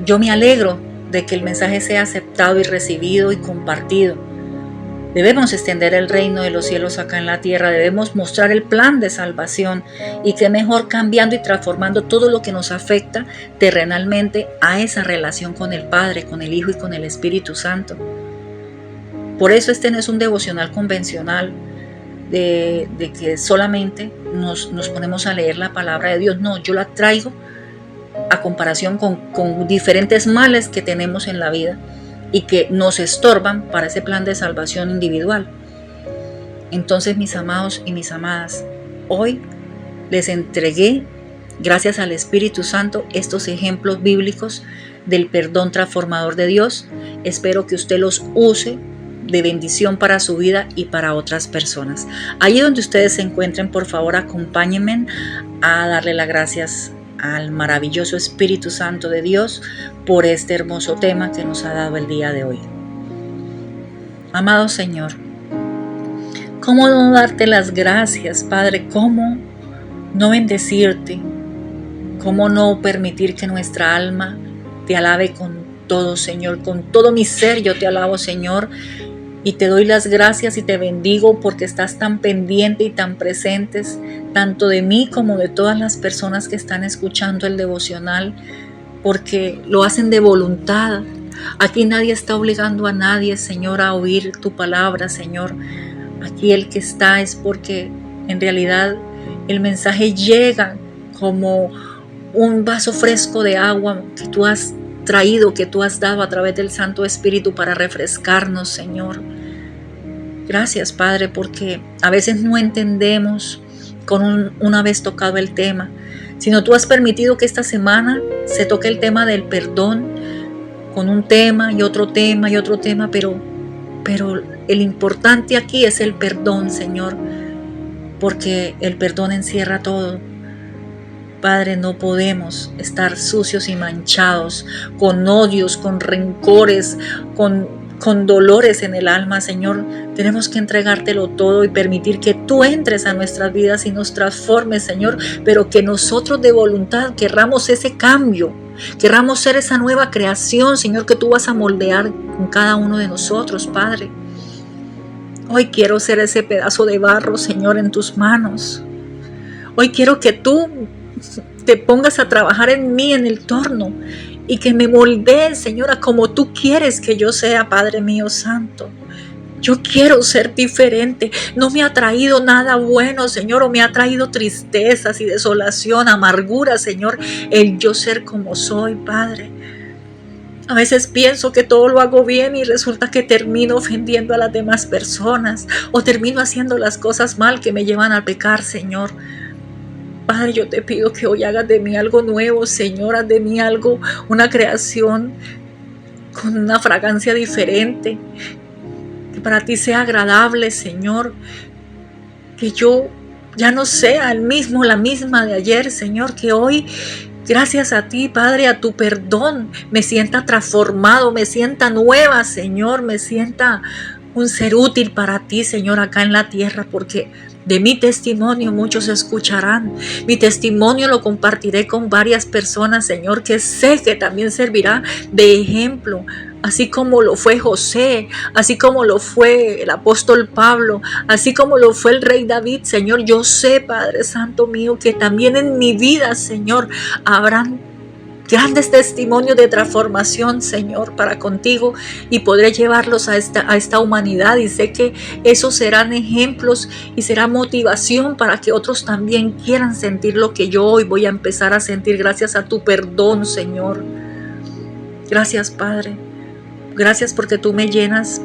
A: yo me alegro de que el mensaje sea aceptado y recibido y compartido. Debemos extender el reino de los cielos acá en la tierra, debemos mostrar el plan de salvación y qué mejor cambiando y transformando todo lo que nos afecta terrenalmente a esa relación con el Padre, con el Hijo y con el Espíritu Santo. Por eso este no es un devocional convencional de que solamente nos ponemos a leer la palabra de Dios. No, yo la traigo a comparación con diferentes males que tenemos en la vida y que nos estorban para ese plan de salvación individual. Entonces, mis amados y mis amadas, hoy les entregué, gracias al Espíritu Santo, estos ejemplos bíblicos del perdón transformador de Dios. Espero que usted los use de bendición para su vida y para otras personas. Allí donde ustedes se encuentren, por favor, acompáñenme a darle las gracias al maravilloso Espíritu Santo de Dios por este hermoso tema que nos ha dado el día de hoy. Amado Señor, ¿cómo no darte las gracias, Padre? ¿Cómo no bendecirte? ¿Cómo no permitir que nuestra alma te alabe con todo, Señor? Con todo mi ser yo te alabo, Señor, y te doy las gracias y te bendigo porque estás tan pendiente y tan presentes, tanto de mí como de todas las personas que están escuchando el devocional, porque lo hacen de voluntad. Aquí nadie está obligando a nadie, Señor, a oír tu palabra, Señor. Aquí el que está es porque en realidad el mensaje llega como un vaso fresco de agua que tú has traído, que tú has dado a través del Santo Espíritu para refrescarnos, Señor. Gracias, Padre, porque a veces no entendemos una vez tocado el tema, sino tú has permitido que esta semana se toque el tema del perdón con un tema y otro tema y otro tema, pero el importante aquí es el perdón, Señor, porque el perdón encierra todo. Padre, no podemos estar sucios y manchados, con odios, con rencores, con dolores en el alma, Señor. Tenemos que entregártelo todo y permitir que tú entres a nuestras vidas y nos transformes, Señor, pero que nosotros de voluntad querramos ese cambio, querramos ser esa nueva creación, Señor, que tú vas a moldear con cada uno de nosotros, Padre. Hoy quiero ser ese pedazo de barro, Señor, en tus manos. Hoy quiero que tú te pongas a trabajar en mí, en el torno, y que me moldees, Señora, como tú quieres que yo sea, Padre mío santo. Yo quiero ser diferente. No me ha traído nada bueno, Señor, o me ha traído tristezas y desolación, amargura, Señor, el yo ser como soy, Padre. A veces pienso que todo lo hago bien y resulta que termino ofendiendo a las demás personas o termino haciendo las cosas mal que me llevan a pecar, Señor. Padre, yo te pido que hoy hagas de mí algo nuevo, Señor, haz de mí algo, una creación con una fragancia diferente, que para ti sea agradable, Señor, que yo ya no sea la misma de ayer, Señor, que hoy, gracias a ti, Padre, a tu perdón, me sienta transformado, me sienta nueva, Señor, me sienta un ser útil para ti, Señor, acá en la tierra, porque de mi testimonio muchos escucharán. Mi testimonio lo compartiré con varias personas, Señor, que sé que también servirá de ejemplo, así como lo fue José, así como lo fue el apóstol Pablo, así como lo fue el rey David, Señor. Yo sé, Padre Santo mío, que también en mi vida, Señor, habrán grandes testimonios de transformación, Señor, para contigo, y podré llevarlos a esta humanidad, y sé que esos serán ejemplos y será motivación para que otros también quieran sentir lo que yo hoy voy a empezar a sentir gracias a tu perdón, Señor. Gracias, Padre. Gracias porque tú me llenas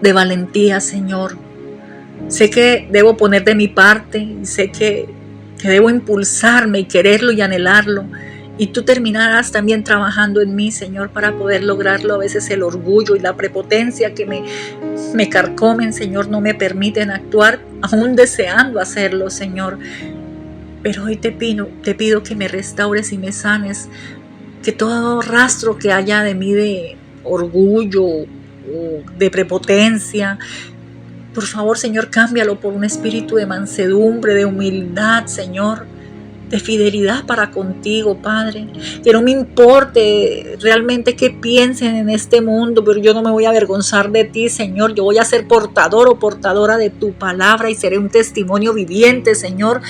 A: de valentía, Señor. Sé que debo poner de mi parte y sé que debo impulsarme y quererlo y anhelarlo. Y tú terminarás también trabajando en mí, Señor, para poder lograrlo. A veces el orgullo y la prepotencia que me carcomen, Señor, no me permiten actuar, aún deseando hacerlo, Señor. Pero hoy te pido que me restaures y me sanes, que todo rastro que haya de mí de orgullo o de prepotencia, por favor, Señor, cámbialo por un espíritu de mansedumbre, de humildad, Señor, de fidelidad para contigo, Padre. Que no me importe realmente qué piensen en este mundo, pero yo no me voy a avergonzar de ti, Señor. Yo voy a ser portador o portadora de tu palabra y seré un testimonio viviente, Señor,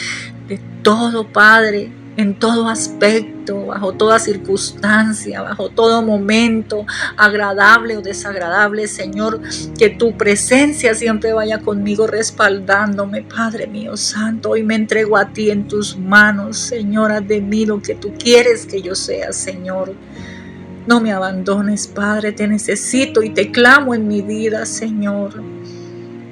A: de todo, Padre, en todo aspecto, bajo toda circunstancia, bajo todo momento, agradable o desagradable, Señor, que tu presencia siempre vaya conmigo respaldándome, Padre mío santo. Hoy me entrego a ti en tus manos, Señor, haz de mí lo que tú quieres que yo sea, Señor. No me abandones, Padre, te necesito y te clamo en mi vida, Señor.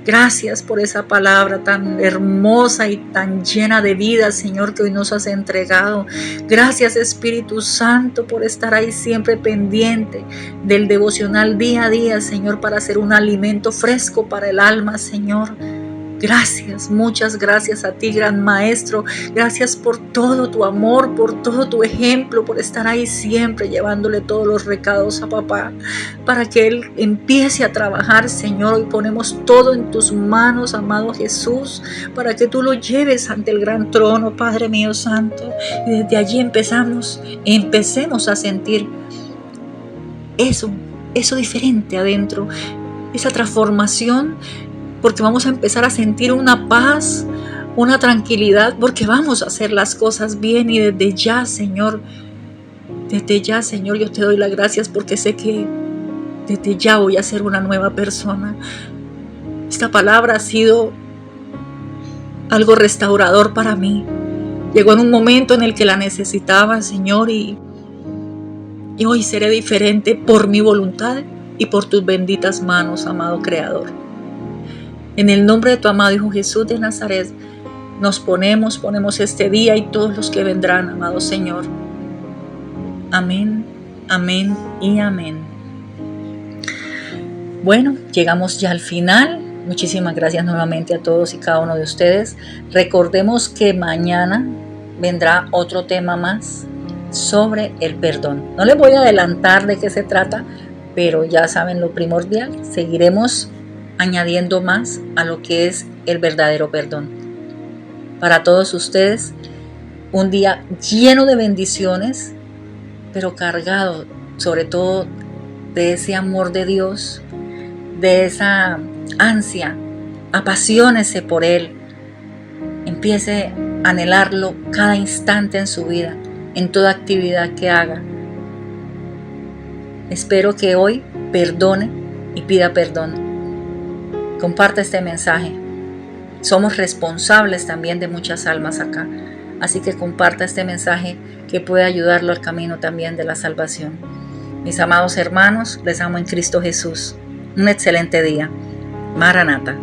A: Gracias por esa palabra tan hermosa y tan llena de vida, Señor, que hoy nos has entregado. Gracias, Espíritu Santo, por estar ahí siempre pendiente del devocional día a día, Señor, para hacer un alimento fresco para el alma, Señor. Gracias, muchas gracias a ti, gran Maestro. Gracias por todo tu amor, por todo tu ejemplo, por estar ahí siempre llevándole todos los recados a papá, para que Él empiece a trabajar, Señor. Hoy ponemos todo en tus manos, amado Jesús, para que tú lo lleves ante el gran trono, Padre mío santo. Y desde allí empecemos a sentir eso diferente adentro, esa transformación, porque vamos a empezar a sentir una paz, una tranquilidad, porque vamos a hacer las cosas bien. Y desde ya, Señor, yo te doy las gracias, porque sé que desde ya voy a ser una nueva persona. Esta palabra ha sido algo restaurador para mí. Llegó en un momento en el que la necesitaba, Señor, y hoy seré diferente por mi voluntad y por tus benditas manos, amado Creador. En el nombre de tu amado Hijo Jesús de Nazaret, nos ponemos este día y todos los que vendrán, amado Señor. Amén, amén y amén. Bueno, llegamos ya al final. Muchísimas gracias nuevamente a todos y cada uno de ustedes. Recordemos que mañana vendrá otro tema más sobre el perdón. No les voy a adelantar de qué se trata, pero ya saben lo primordial. Seguiremos añadiendo más a lo que es el verdadero perdón. Para todos ustedes, un día lleno de bendiciones, pero cargado sobre todo de ese amor de Dios, de esa ansia. Apaciónese por Él. Empiece a anhelarlo cada instante en su vida, en toda actividad que haga. Espero que hoy perdone y pida perdón. Comparte este mensaje. Somos responsables también de muchas almas acá. Así que comparta este mensaje que puede ayudarlo al camino también de la salvación. Mis amados hermanos, les amo en Cristo Jesús. Un excelente día. Maranata.